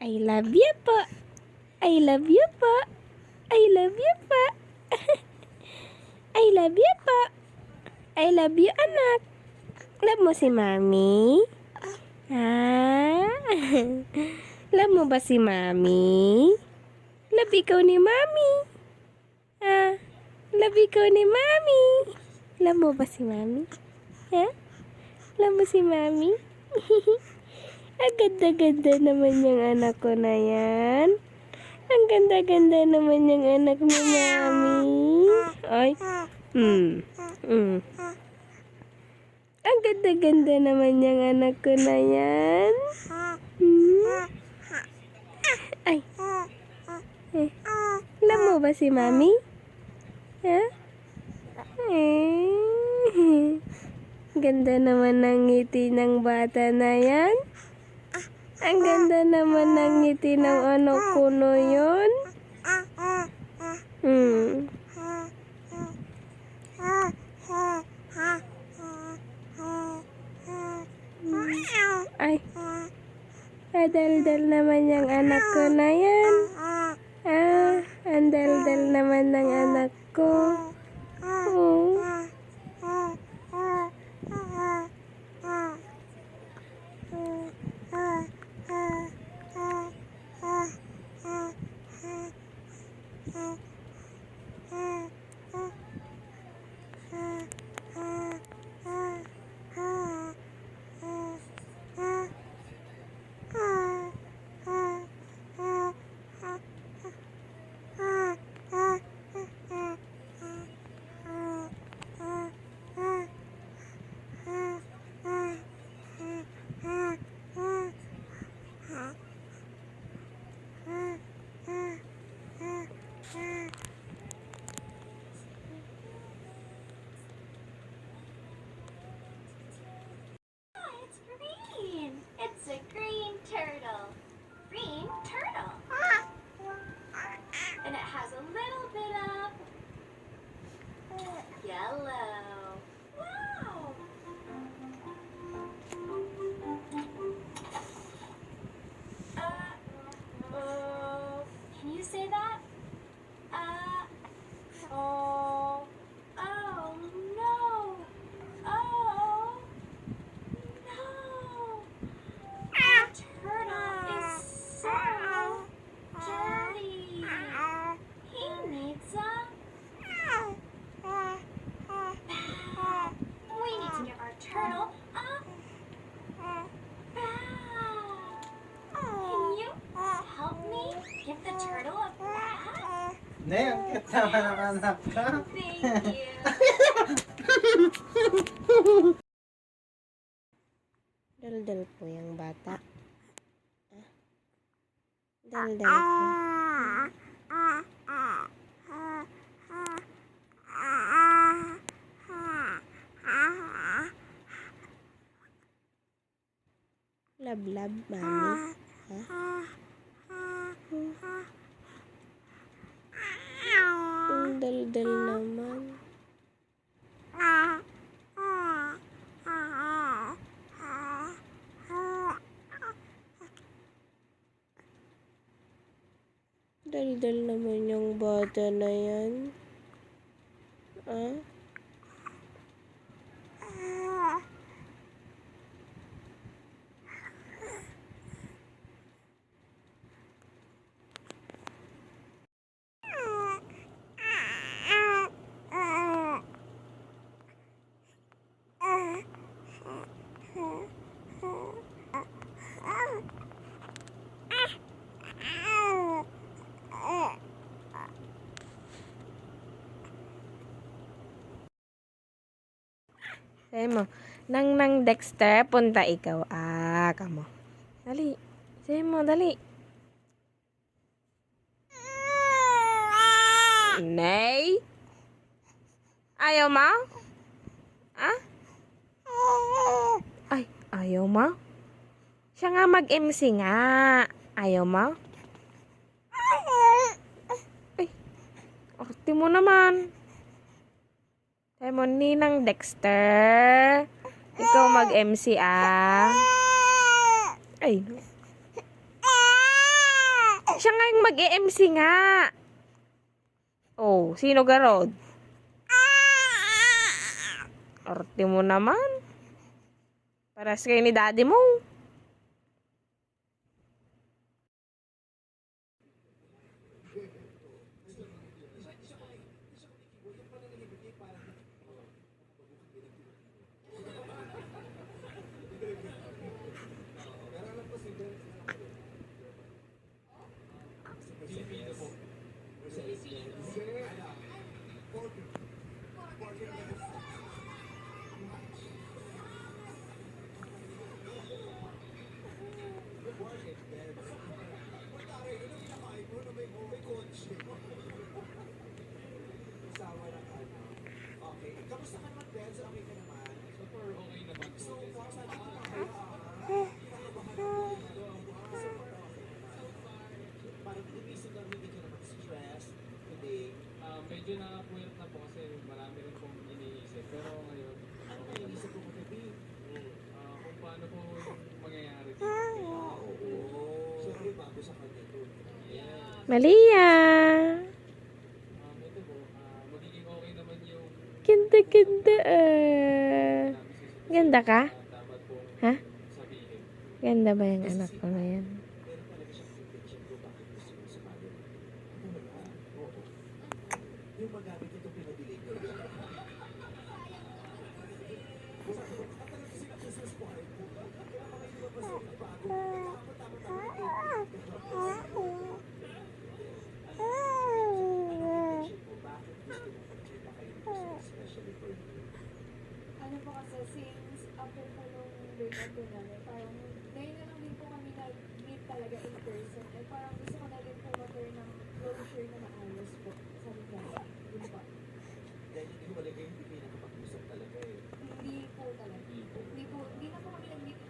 I love you po. I love you po. I love you po. I love you po. I love you, anak. Love mo si Mami? Ha? Love mo ba si Mami? Love ikaw ni Mami? Ha? Love ikaw ni Mami? Love mo ba si Mami? Ha? Love mo si Mami? Ang ganda-ganda naman yung anak ko na yan. Ang ganda-ganda naman yung anak mo, Mami. Ay. Ang ganda-ganda naman yung anak ko na yan. Ay. Love mo ba si Mami? Ha? Ganda naman ng ngiti ng bata na yan. Ang ganda naman ng ngiti ng anak ko na yun. Ay. Adal-dal naman yung anak ko na yan. Ang dal-dal naman ng anak ko. It's a green turtle. Green turtle. And it has a little bit of yellow. Wow. Can you say that? Oh. Oh no. Oh. No. Our turtle is so dirty. He needs a bath. We need to give our turtle a bath. Can you help me give the turtle a bath? Ne, ang cute naman ang anak ko. Thank you. Dal-dal po yung bata. Dal-dal po. Love, Mami. Ang dal-dal naman. Dal-dal naman yung bata na yan. Say mo, nang Dexter, punta ikaw. Kamo. Dali. Say mo, dali. Nay? Ayaw mo? Ay, ayaw mo? Siya nga mag-MC nga. Ayaw mo? Ay, arte mo naman. Say mo, Ninang Dexter. Ikaw mag-MC, Ay. Siya nga yung mag-EMC nga. Oh, sino garod? Arte mo naman. Paras kayo ni daddy mo. Medyo nakapuyat na po kasi marami rin pong iniisip. Pero ngayon, okay, iniisip ko kasi kung paano po yung mangyayari. Siyempre, bago sa kanya to. Malia! Ito po, magiging okay naman yung Ganda. Ganda ka? dapat pong Ha? sabihin. Ganda ba yung anak ko na yan? Yung magamit ito pinabili ko. Ano po kasi since after po nung breakup po namin, parang ngayon na lang din po kami nag-meet talaga in person. Eh parang gusto ko na din po mag-turn ng closure na maayos po. Sabi ko, yun po. Dahil hindi ko malagay hindi kayo nakapag-usap talaga eh. Hindi po talaga. Hindi na po kami nag-meet.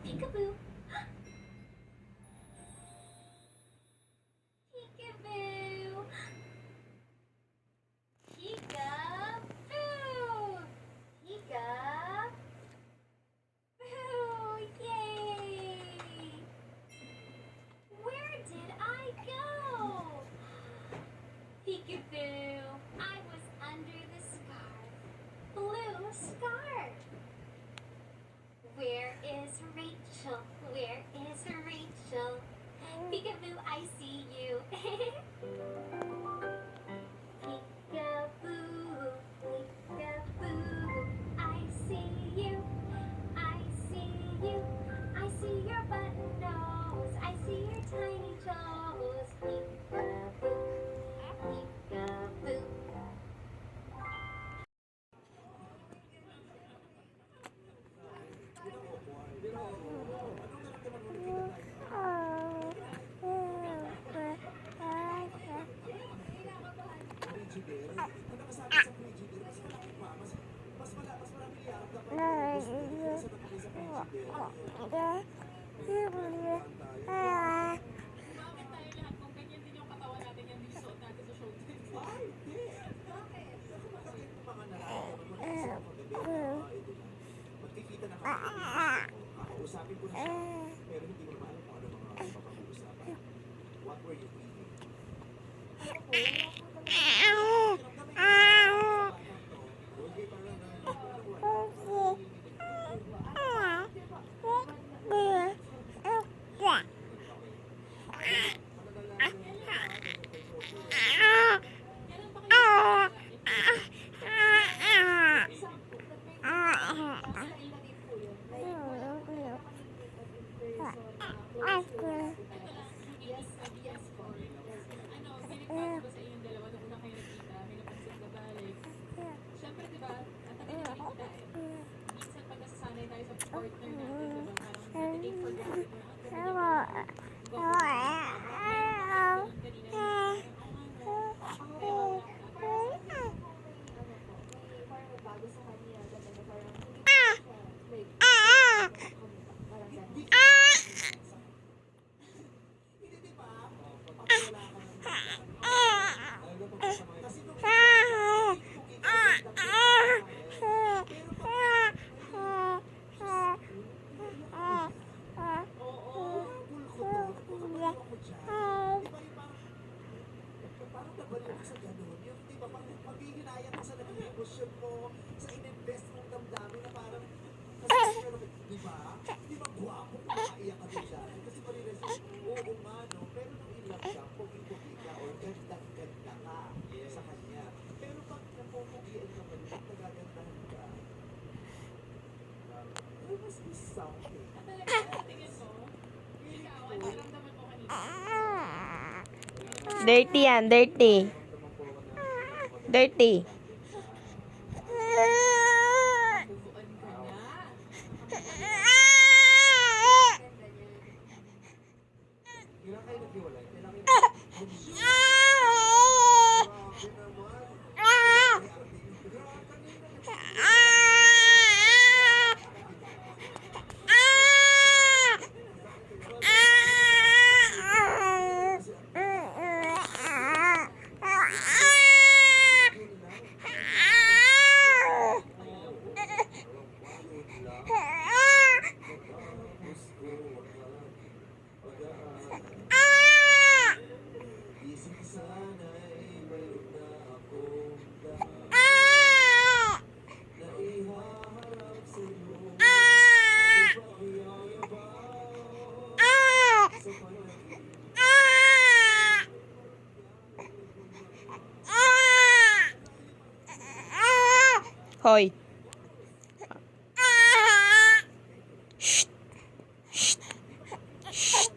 Peekaboo. Peekaboo. Peekaboo. Peekaboo. Yay. Where did I go? Peekaboo. I was under the scarf. Blue scarf. Where is Rachel? Where is Rachel? Peekaboo, I see you. Peekaboo, peekaboo, I see you. I see you. I see your button nose. I see your tiny toes. Peekaboo, peekaboo. Magkikita na kami. Kakausapin ko na siya. Pero hindi ko naman alam kung ano mga mapapag-uusapan. What were you thinking? Siyempre, di ba, ang tagal na kita eh. Minsan pag nasasanay tayo sa partner natin, di ba, parang take for granted na bago sa kanya, sa in-invest mong damdamin na parang, kasi pero, di ba? Di ba guwapo kung makaiyak ka din dyan? Kasi mariresin, oo nga, no? Pero nung in-love siya, pugi-pugi ka or ganda-ganda ka sa kanya. Pero pag napupugian ka pa rin, nagagandahan ka, there must be something. At talaga, tingin ko, ikaw, ano naramdaman mo kanina? Dirty yan, dirty. Dirty. Bubuan ka na. Ganda niya. Kailan kayo naghiwalay? Kailan kayo naghiwalay? Isip sana'y mayroon na akong lahat na ihaharap sa'yo. Di ba yayabaw sa panaginip? Hoy. Shh. Shh. Shh.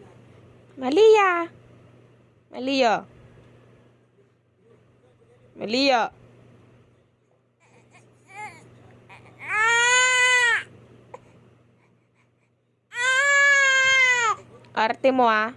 Malia. Malia. Malia. Arte mo ah.